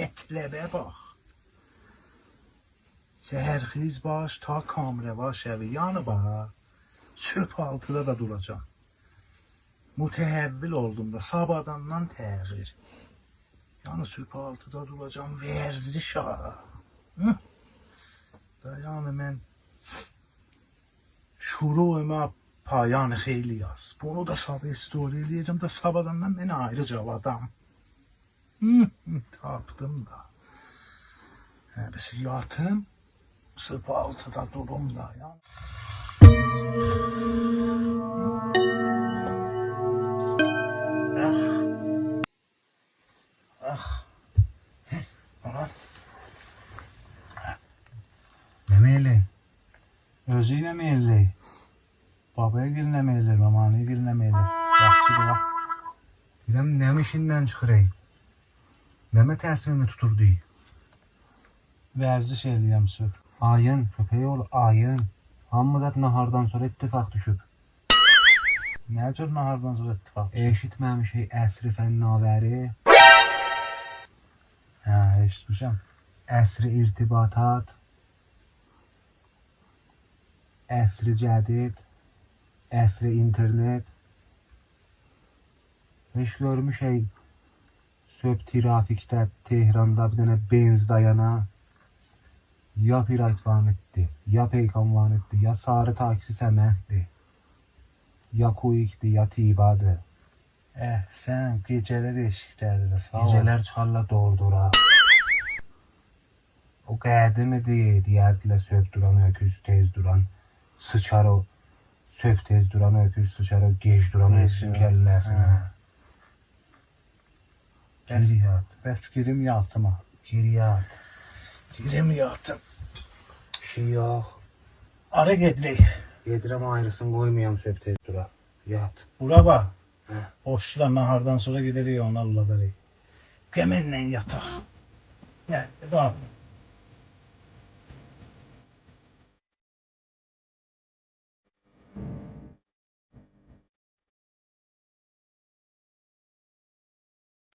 mətləbə bax. Səhərxiz baş ta kamrəva şəvi yanı bax. Çöp altıda da duracağım. Mütehevvil oldum da sabahdandan təğyir. Yani çöp altıda duracağım verziş ha. Da yani ben şuruyuma payanı xeyli yaz. Bunu da sabah story eləyəcəm da sabahdan beni ayrıca adam. Tapdım da. Biz yatım, çöp altıda durum da yani. Ne meyli? Özüyle mi eləyək? Babaya gülünə mi eləyir, mamanaya gülünə mi eləyir? Yaxşıdır ha. Biləm nəm işindən çıxırayım. Nəmə təsmimi tuturdu? Vərziş eləyəm sür. Ayın, köpeği ol, ayın. Hamı zaten nahardan sonra ittifak düşüb. Nə cür nahardan sonra ittifak düşür? Eşitməmişik əsri fənnavəri, Hə, eşitmişəm. əsri irtibatat, əsri cədid, əsri internet. Heç görmüşək söp trafikdə Tehranda bir dənə benz dayana. Ya pirayt van etdi, ya peykan van etdi, ya sarı taksi səməhdi, ya kuyikdi, ya tibadı. Sən gecələr eşikdədir, sağ ol. Gecələr çıxarla doğru-dura. O qədim idi, deyərdilər söp duran öküz tez duran. Sıçar o söp tez duran öküz, sıçar o gec duran öküzün kəlləsinə. Gir yat, Bəs girim yatıma. gir yat. Girim yatım. Şey yox. Ara gedirik. Yedirəm ayrısın qoymayam söp tez dura. Yat. Bura bax. Hə. Boşla nahardan sonra giderik onlarla da. Gəmenlə yataq. Gəl, bax.